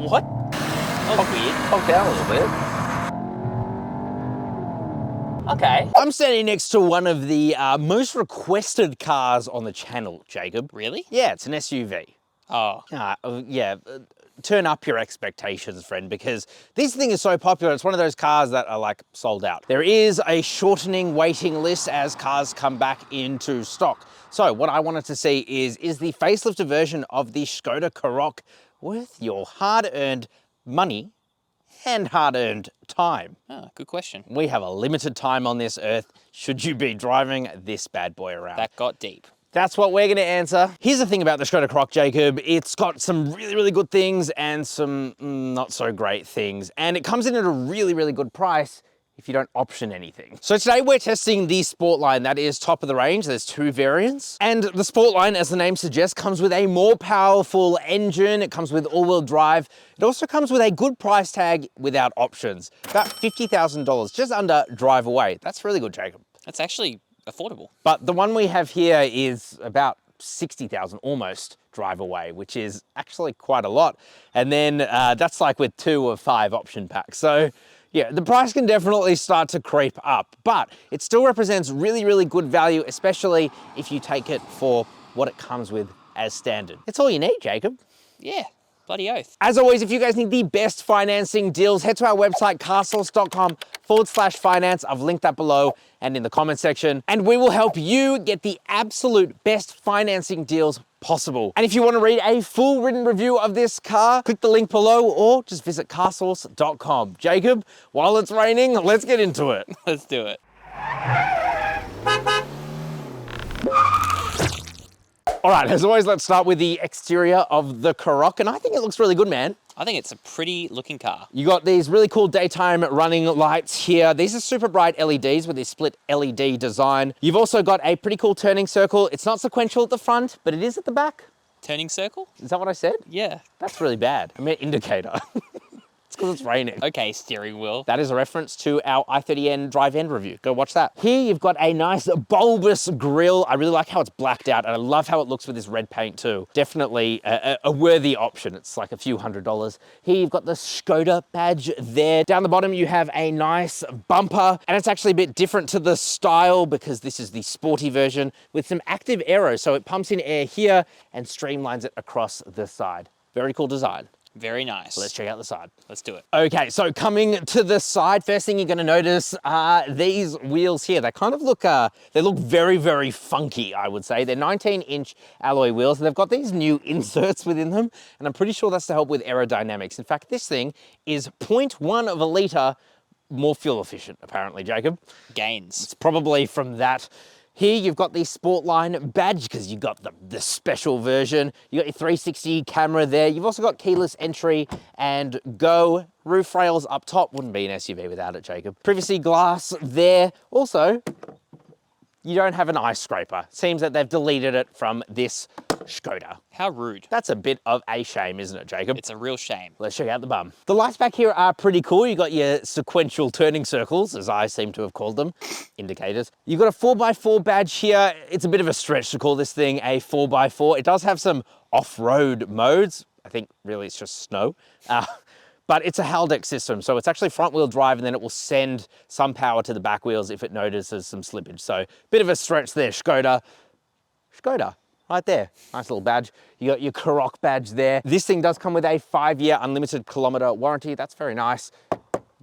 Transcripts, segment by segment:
What? That was weird. Pop down a little bit. Okay. I'm standing next to one of the most requested cars on the channel, Jacob. Really? Yeah, it's an SUV. Oh. Yeah, turn up your expectations, friend, because this thing is so popular. It's one of those cars that are like sold out. There is a shortening waiting list as cars come back into stock. So what I wanted to see is the facelifted version of the Skoda Karoq worth your hard-earned money and hard-earned time? Oh, good question. We have a limited time on this earth should you be driving this bad boy around. That got deep. That's what we're gonna answer. Here's the thing about the Skoda Karoq, Jacob. It's got some really, really good things and some not so great things. And it comes in at a really, really good price if you don't option anything. So today we're testing the Sportline. That is top of the range. There's two variants. And the Sportline, as the name suggests, comes with a more powerful engine. It comes with all-wheel drive. It also comes with a good price tag without options. About $50,000, just under drive away. That's really good, Jacob. That's actually affordable. But the one we have here is about 60,000 almost drive away, which is actually quite a lot. And then that's like with 2 of 5 option packs. So yeah, the price can definitely start to creep up, but it still represents really, really good value, especially if you take it for what it comes with as standard. It's all you need, Jacob. Yeah, bloody oath. As always, if you guys need the best financing deals, head to our website, carsauce.com/finance. I've linked that below and in the comment section, and we will help you get the absolute best financing deals possible. And if you want to read a full written review of this car, click the link below or just visit carsauce.com. Jacob, while it's raining, let's get into it. Let's do it. All right, as always, let's start with the exterior of the Karoq, and I think it looks really good, man. I think it's a pretty looking car. You got these really cool daytime running lights here. These are super bright LEDs with this split LED design. You've also got a pretty cool turning circle. It's not sequential at the front, but it is at the back. Turning circle? Is that what I said? Yeah. That's really bad. I meant indicator. It's because it's raining. Okay, steering wheel. That is a reference to our i30N drive-end review. Go watch that. Here you've got a nice bulbous grille. I really like how it's blacked out, and I love how it looks with this red paint too. Definitely a worthy option. It's like a few $100s. Here you've got the Skoda badge there. Down the bottom you have a nice bumper, and it's actually a bit different to the style because this is the sporty version with some active aero. So it pumps in air here and streamlines it across the side. Very cool design. Very nice. Let's check out the side. Let's do it. Okay, so coming to the side, first thing you're gonna notice are these wheels here. They kind of look, they look very, very funky, I would say. They're 19-inch alloy wheels, and they've got these new inserts within them, and I'm pretty sure that's to help with aerodynamics. In fact, this thing is 0.1 of a litre more fuel efficient, apparently, Jacob. Gains. It's probably from that. Here you've got the Sportline badge because you've got the special version. You got your 360 camera there. You've also got keyless entry and go. Roof rails up top. Wouldn't be an SUV without it, Jacob. Privacy glass there. Also, you don't have an ice scraper. Seems that they've deleted it from this Skoda. How rude. That's a bit of a shame, isn't it, Jacob? It's a real shame. Let's check out the bum. The lights back here are pretty cool. You got your sequential turning circles, as I seem to have called them, indicators. You've got a 4x4 badge here. It's a bit of a stretch to call this thing a 4x4. It does have some off-road modes. I think really it's just snow. But it's a Haldex system, so it's actually front-wheel drive, and then it will send some power to the back wheels if it notices some slippage. So bit of a stretch there, Skoda. Skoda. Right there, nice little badge. You got your Karoq badge there. This thing does come with a 5-year unlimited kilometer warranty. That's very nice.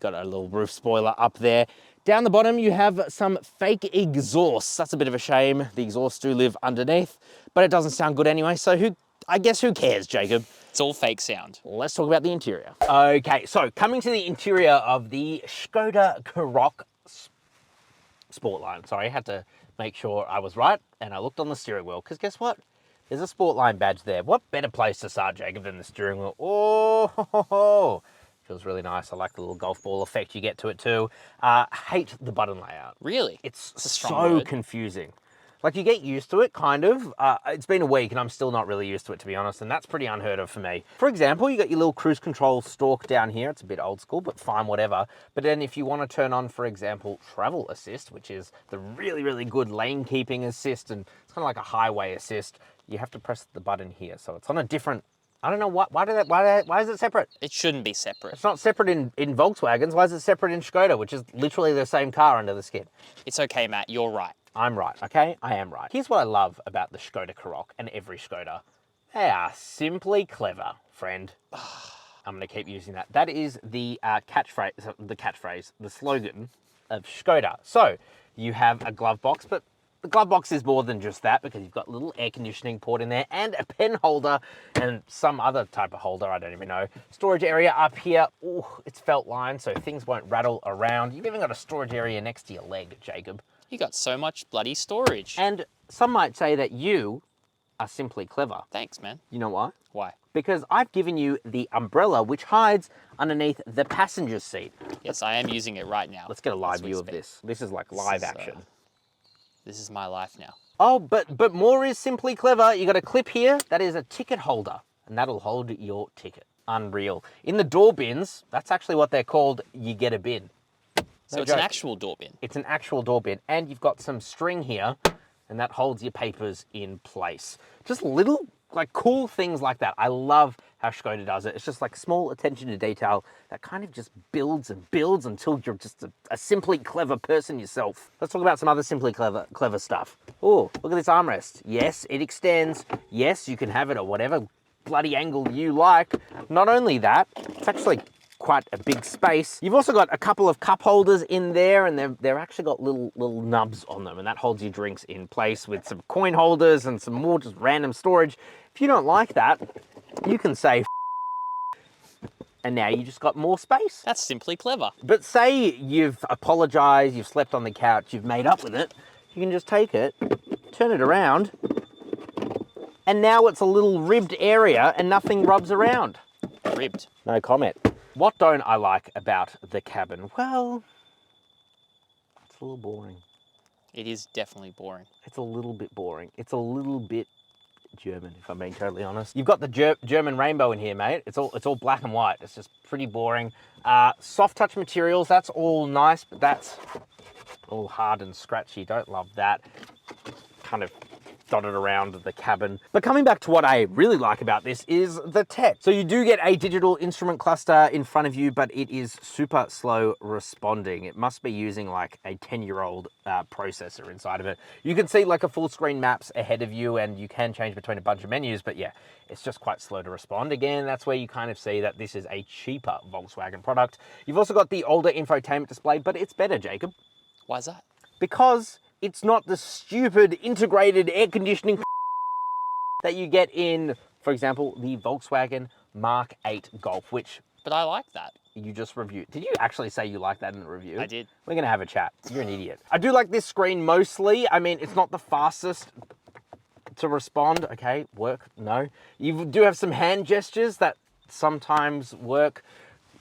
Got a little roof spoiler up there. Down the bottom, you have some fake exhausts. That's a bit of a shame. The exhausts do live underneath, but it doesn't sound good anyway. So I guess who cares, Jacob? It's all fake sound. Let's talk about the interior. Okay, so coming to the interior of the Skoda Karoq Sportline. Sorry, I had to make sure I was right, and I looked on the steering wheel, because guess what? There's a Sportline badge there. What better place to start, Jacob, than the steering wheel? Oh, feels really nice. I like the little golf ball effect you get to it too. Hate the button layout. Really? It's That's a strong so word. confusing. Like, you get used to it, kind of. It's been a week and I'm still not really used to it, to be honest, and that's pretty unheard of for me. For example, you got your little cruise control stalk down here. It's a bit old school, but fine, whatever. But then if you want to turn on, for example, travel assist, which is the really, really good lane keeping assist, and it's kind of like a highway assist, you have to press the button here. So it's on a different I don't know why is it separate? It shouldn't be separate. It's not separate in Volkswagens. Why is it separate in Skoda, which is literally the same car under the skin? It's okay, Matt. You're right. I'm right, okay? I am right. Here's what I love about the Skoda Karoq and every Skoda. They are simply clever, friend. I'm going to keep using that. That is the catchphrase, the slogan of Skoda. So you have a glove box, but the glove box is more than just that because you've got a little air conditioning port in there and a pen holder and some other type of holder, I don't even know. Storage area up here. Ooh, it's felt lined so things won't rattle around. You've even got a storage area next to your leg, Jacob. You got so much bloody storage. And some might say that you are simply clever. Thanks, man. You know why? Why? Because I've given you the umbrella which hides underneath the passenger seat. Yes, I am using it right now. Let's get a live view of this. This is like live action. This is my life now. Oh, but more is simply clever. You got a clip here. That is a ticket holder, and that'll hold your ticket. Unreal. In the door bins, that's actually what they're called. You get a bin. So it's an actual door bin. It's an actual door bin, and you've got some string here, and that holds your papers in place. Just little, like, cool things like that. I love how Skoda does it. It's just like small attention to detail that kind of just builds and builds until you're just a simply clever person yourself. Let's talk about some other simply clever stuff. Oh, look at this armrest. Yes, it extends. Yes, you can have it at whatever bloody angle you like. Not only that, it's actually quite a big space. You've also got a couple of cup holders in there, and they're actually got little nubs on them, and that holds your drinks in place with some coin holders and some more just random storage. If you don't like that, you can say and now you just got more space. That's simply clever. But say you've apologized, you've slept on the couch, you've made up with it, you can just take it, turn it around, and now it's a little ribbed area and nothing rubs around. Ribbed. No comment. What don't I like about the cabin? Well, it's a little boring. It is definitely boring. It's a little bit boring. It's a little bit German, if I'm being totally honest. You've got the German rainbow in here, mate. It's all black and white. It's just pretty boring. Soft touch materials, that's all nice, but that's all hard and scratchy. Don't love that. Kind of dotted around the cabin. But coming back to what I really like about this is the tech. So you do get a digital instrument cluster in front of you, but it is super slow responding. It must be using like a 10-year-old processor inside of it. You can see like a full screen maps ahead of you, and you can change between a bunch of menus, but yeah, it's just quite slow to respond. Again, that's where you kind of see that this is a cheaper Volkswagen product. You've also got the older infotainment display, but it's better, Jacob. Why is that? Because it's not the stupid integrated air conditioning that you get in, for example, the Volkswagen Mark 8 Golf, which... But I like that. You just reviewed. Did you actually say you like that in the review? I did. We're going to have a chat. You're an idiot. I do like this screen mostly. I mean, it's not the fastest to respond. Okay, work, no. You do have some hand gestures that sometimes work.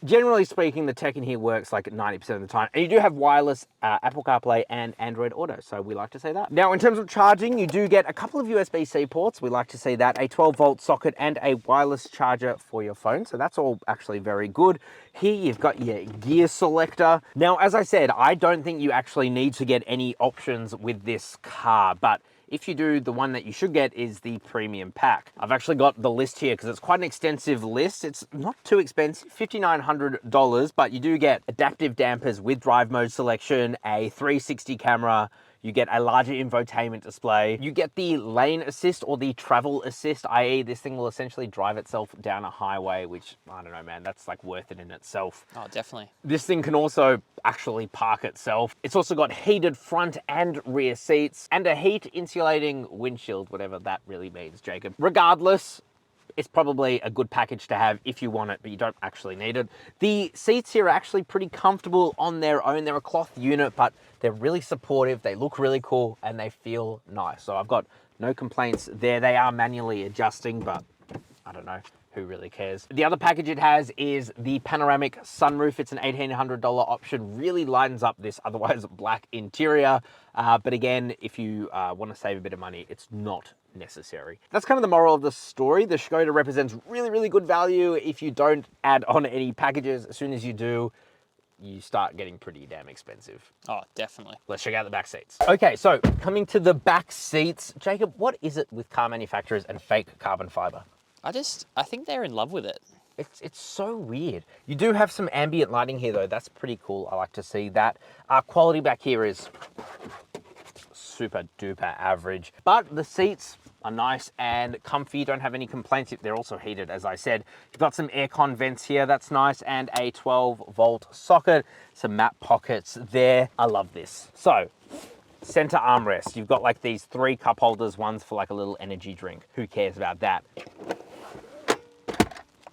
Generally speaking, the tech in here works like 90% of the time. And you do have wireless Apple CarPlay and Android Auto, so we like to say that. Now, in terms of charging, you do get a couple of USB-C ports. We like to see that, a 12-volt socket and a wireless charger for your phone. So that's all actually very good. Here, you've got your gear selector. Now, as I said, I don't think you actually need to get any options with this car, but if you do, the one that you should get is the premium pack. I've actually got the list here because it's quite an extensive list. It's not too expensive, $5,900, but you do get adaptive dampers with drive mode selection, a 360 camera, you get a larger infotainment display, you get the lane assist or the travel assist, i.e. this thing will essentially drive itself down a highway, which, I don't know, man, that's like worth it in itself. Oh, definitely. This thing can also actually park itself. It's also got heated front and rear seats and a heat insulating windshield, whatever that really means, Jacob. Regardless, it's probably a good package to have if you want it, but you don't actually need it. The seats here are actually pretty comfortable on their own. They're a cloth unit, but they're really supportive. They look really cool and they feel nice. So I've got no complaints there. They are manually adjusting, but I don't know. Who really cares? The other package it has is the panoramic sunroof. It's an $1,800 option. Really lightens up this otherwise black interior. But again, if you want to save a bit of money, it's not necessary. That's kind of the moral of the story. The Skoda represents really, really good value if you don't add on any packages. As soon as you do, you start getting pretty damn expensive. Oh, definitely. Let's check out the back seats. Okay, so coming to the back seats, Jacob, what is it with car manufacturers and fake carbon fiber? I think they're in love with it. It's so weird. You do have some ambient lighting here though. That's pretty cool. I like to see that. Quality back here is super duper average, but the seats are nice and comfy. Don't have any complaints. They're also heated, as I said. You've got some aircon vents here. That's nice. And a 12-volt socket. Some map pockets there. I love this. So, center armrest. You've got like these 3 cup holders. One's for like a little energy drink. Who cares about that?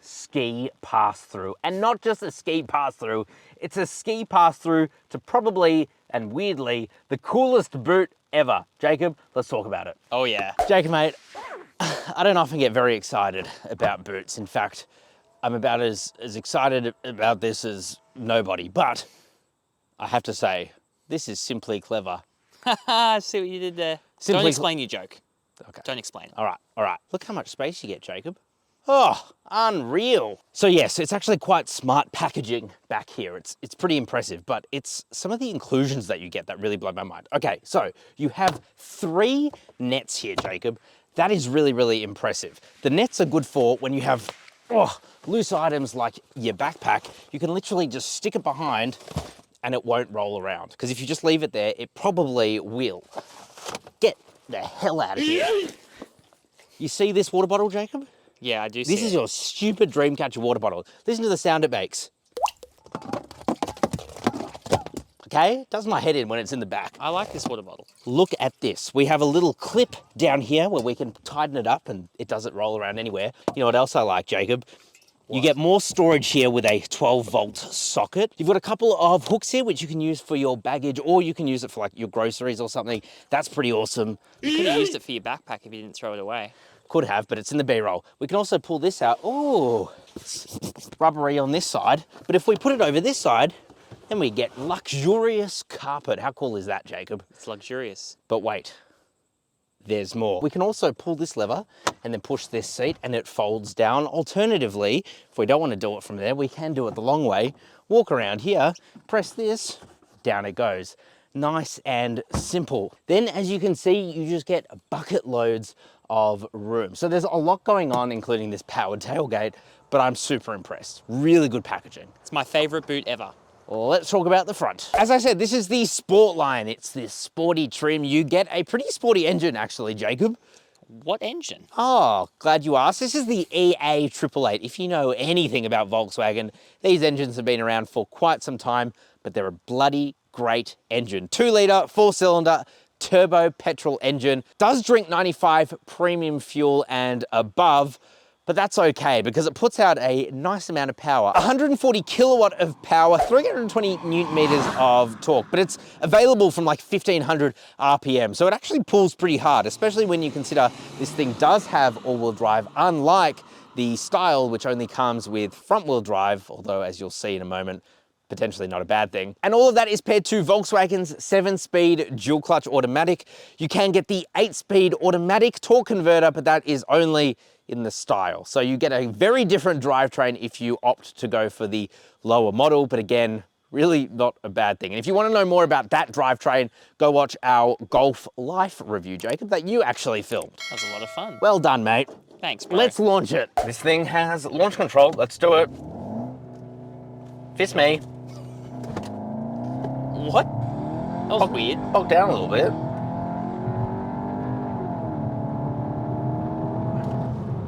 Ski pass-through, and not just a ski pass-through, it's a ski pass-through to probably, and weirdly, the coolest boot ever. Jacob, let's talk about it. Oh yeah. Jacob, mate, I don't often get very excited about boots. In fact, I'm about as excited about this as nobody, but I have to say, this is simply clever. I see what you did there. Don't explain your joke. Okay. Don't explain it. All right. Look how much space you get, Jacob. Oh, unreal. So yes, it's actually quite smart packaging back here. It's pretty impressive, but it's some of the inclusions that you get that really blow my mind. Okay, so you have 3 nets here, Jacob. That is really, really impressive. The nets are good for when you have loose items like your backpack. You can literally just stick it behind and it won't roll around. Because if you just leave it there, it probably will. Get the hell out of here. You see this water bottle, Jacob? Yeah, I do see This is your stupid Dreamcatcher water bottle. Listen to the sound it makes. Okay, does my head in when it's in the back. I like this water bottle. Look at this. We have a little clip down here where we can tighten it up and it doesn't roll around anywhere. You know what else I like, Jacob? What? You get more storage here with a 12-volt socket. You've got a couple of hooks here which you can use for your baggage, or you can use it for like your groceries or something. That's pretty awesome. You could have used it for your backpack if you didn't throw it away. Could have, but it's in the B-roll. We can also pull this out. Oh, it's rubbery on this side. But if we put it over this side, then we get luxurious carpet. How cool is that, Jacob? It's luxurious. But wait, there's more. We can also pull this lever and then push this seat and it folds down. Alternatively, if we don't want to do it from there, we can do it the long way. Walk around here, press this, down it goes. Nice and simple. Then, as you can see, you just get bucket loads of room. So there's a lot going on, including this powered tailgate, but I'm super impressed. Really good packaging. It's my favorite boot ever. Well, let's talk about the front. As I said, this is the Sportline. It's this sporty trim. You get a pretty sporty engine, actually, Jacob. What engine? Oh, glad you asked. This is the EA888. If you know anything about Volkswagen, these engines have been around for quite some time, but they're a bloody great engine. 2-litre, 4-cylinder, turbo petrol engine. Does drink 95 premium fuel and above, but that's okay because it puts out a nice amount of power. 140 kilowatt of power, 320 newton meters of torque, but it's available from like 1500 RPM. So it actually pulls pretty hard, especially when you consider this thing does have all-wheel drive, unlike the style, which only comes with front-wheel drive, although as you'll see in a moment, potentially not a bad thing. And all of that is paired to Volkswagen's 7-speed dual clutch automatic. You can get the 8-speed automatic torque converter, but that is only in the style. So you get a very different drivetrain if you opt to go for the lower model, but again, really not a bad thing. And if you want to know more about that drivetrain, go watch our Golf Life review, Jacob, that you actually filmed. That was a lot of fun. Well done, mate. Thanks, bro. Let's launch it. This thing has launch control. Let's do it. Fist me. What? That was weird. Bog down a little bit.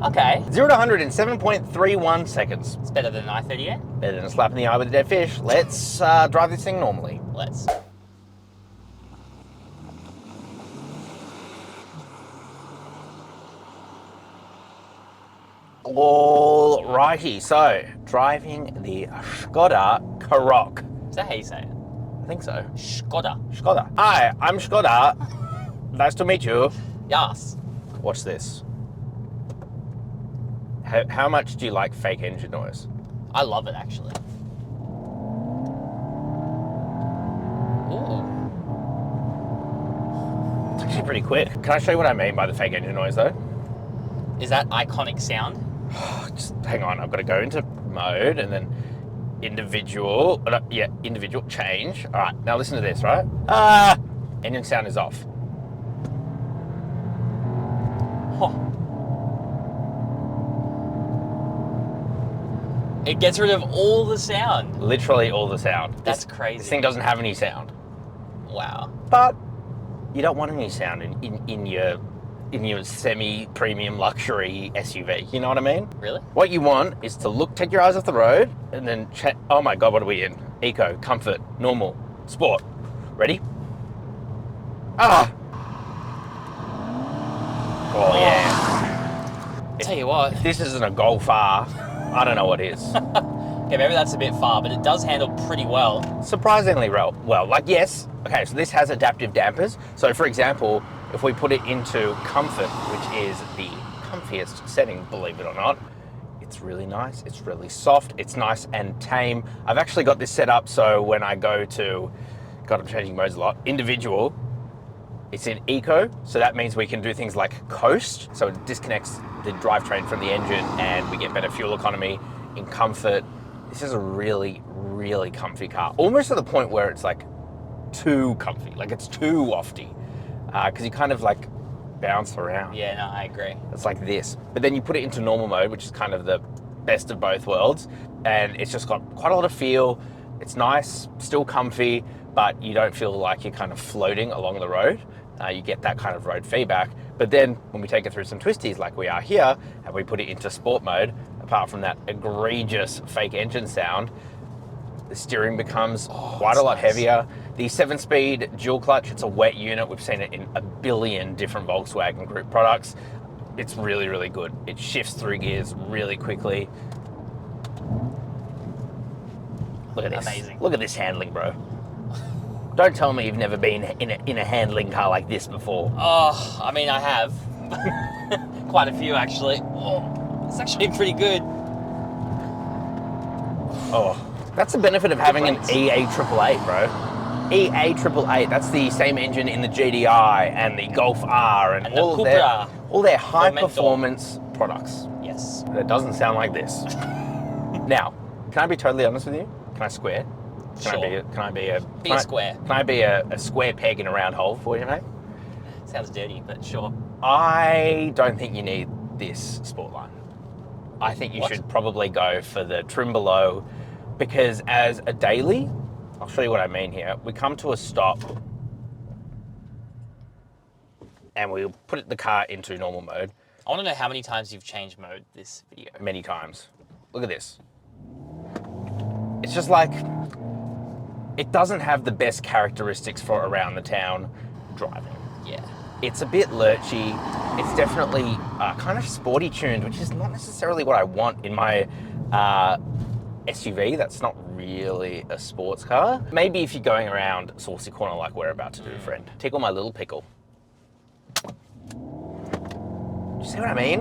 Okay. 0 to 100 in 7.31 seconds. It's better than an i38. Better than a slap in the eye with a dead fish. Let's drive this thing normally. Let's. Alrighty, so driving the Skoda Karoq. Is that how you say it? I think so. Skoda. Skoda. Hi, I'm Skoda. Nice to meet you. Yes. Watch this. How much do you like fake engine noise? I love it, actually. Ooh. It's actually pretty quick. Can I show you what I mean by the fake engine noise, though? Is that iconic sound? Just hang on, I've got to go into mode and then individual. Yeah, individual change. All right, now listen to this, right? Engine sound is off. Huh. It gets rid of all the sound. Literally all the sound. That's crazy. This thing doesn't have any sound. Wow. But you don't want any sound in your semi-premium luxury SUV. You know what I mean? Really? What you want is to take your eyes off the road and then check. Oh my God, what are we in? Eco, comfort, normal, sport. Ready? Ah! Oh yeah. Tell you what. If this isn't a Golf R, I don't know what is. Okay, maybe that's a bit far, but it does handle pretty well. Surprisingly well. Like, yes. Okay, so this has adaptive dampers. So for example, if we put it into comfort, which is the comfiest setting, believe it or not, it's really nice. It's really soft. It's nice and tame. I've actually got this set up so when I go to, God, I'm changing modes a lot, individual, it's in eco. So that means we can do things like coast. So it disconnects the drivetrain from the engine and we get better fuel economy. In comfort, this is a really, really comfy car. Almost to the point where it's like too comfy, like it's too wafty. Because you kind of like bounce around. Yeah, no, I agree. It's like this. But then you put it into normal mode, which is kind of the best of both worlds. And it's just got quite a lot of feel. It's nice, still comfy, but you don't feel like you're kind of floating along the road. You get that kind of road feedback. But then when we take it through some twisties like we are here, and we put it into sport mode, apart from that egregious fake engine sound, the steering becomes quite a lot heavier. The 7-speed dual clutch, it's a wet unit. We've seen it in a billion different Volkswagen Group products. It's really, really good. It shifts through gears really quickly. Look at this. Amazing. Look at this handling, bro. Don't tell me you've never been in a handling car like this before. Oh, I mean, I have. Quite a few, actually. Oh, it's actually pretty good. Oh, that's the benefit of having an EA888, bro. EA888, that's the same engine in the GTI and the Golf R and all their high performance products. Yes. That doesn't sound like this. Now, can I be totally honest with you? Can I square? Sure. Can I be a square. Can I be a square peg in a round hole for you, mate? Sounds dirty, but sure. I don't think you need this Sportline. I think you should probably go for the trim below, because as a daily, I'll show you what I mean here. We come to a stop and we'll put the car into normal mode. I want to know how many times you've changed mode this video. Many times. Look at this. It's just like, it doesn't have the best characteristics for around the town driving. Yeah. It's a bit lurchy. It's definitely kind of sporty tuned, which is not necessarily what I want in my SUV. That's not really a sports car. Maybe if you're going around Saucy Corner like we're about to do, friend. Tickle my little pickle. Do you see what I mean?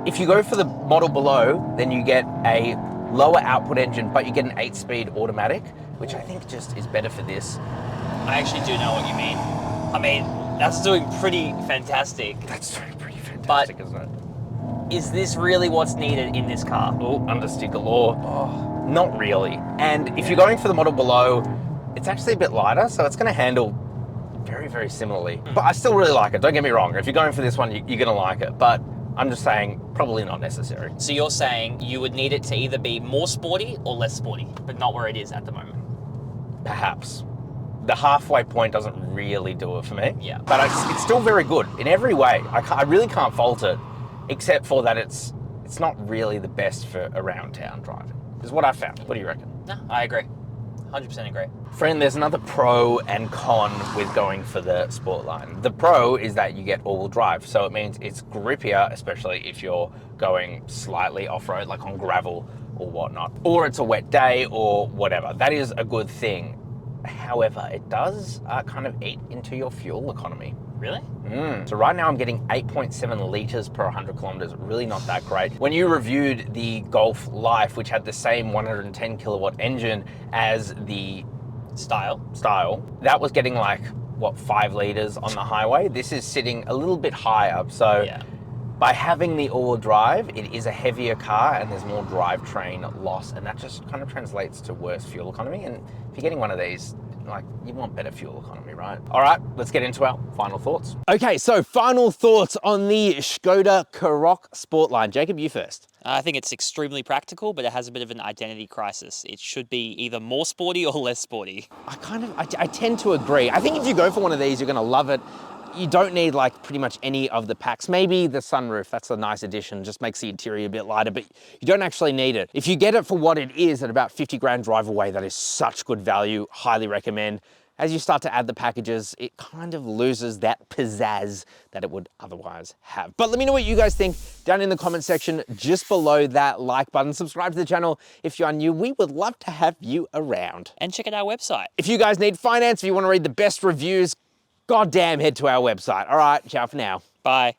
If you go for the model below, then you get a lower output engine, but you get an 8-speed automatic, which I think just is better for this. I actually do know what you mean. I mean, that's doing pretty fantastic. That's doing pretty fantastic, isn't it? Is this really what's needed in this car? Oh, understeer galore. Oh, not really. And if you're going for the model below, it's actually a bit lighter, so it's going to handle very, very similarly. But I still really like it. Don't get me wrong. If you're going for this one, you're going to like it. But I'm just saying, probably not necessary. So you're saying you would need it to either be more sporty or less sporty, but not where it is at the moment? Perhaps. The halfway point doesn't really do it for me. Yeah. But it's still very good in every way. I really can't fault it, except for that it's not really the best for around town driving, is what I found. What do you reckon? No, I agree. 100% agree. Friend, there's another pro and con with going for the Sportline. The pro is that you get all-wheel drive, so it means it's grippier, especially if you're going slightly off-road, like on gravel or whatnot, or it's a wet day or whatever. That is a good thing. However, it does kind of eat into your fuel economy. Really? So right now I'm getting 8.7 litres per 100 kilometres, really not that great. When you reviewed the Golf Life, which had the same 110 kilowatt engine as the Style, that was getting like, what, 5 litres on the highway? This is sitting a little bit higher. So yeah. By having the all-wheel drive, it is a heavier car and there's more drivetrain loss, and that just kind of translates to worse fuel economy. And if you're getting one of these, like, you want better fuel economy, right? All right, let's get into our final thoughts. Okay, so final thoughts on the Skoda Karoq Sportline. Jacob, you first. I think it's extremely practical, but it has a bit of an identity crisis. It should be either more sporty or less sporty. I tend to agree. I think if you go for one of these, you're gonna love it. You don't need like pretty much any of the packs. Maybe the sunroof, that's a nice addition, just makes the interior a bit lighter, but you don't actually need it. If you get it for what it is at about 50 grand drive away, that is such good value, highly recommend. As you start to add the packages, it kind of loses that pizzazz that it would otherwise have. But let me know what you guys think down in the comment section, just below that like button. Subscribe to the channel if you are new. We would love to have you around. And check out our website. If you guys need finance, if you want to read the best reviews, goddamn, head to our website. All right, ciao for now. Bye.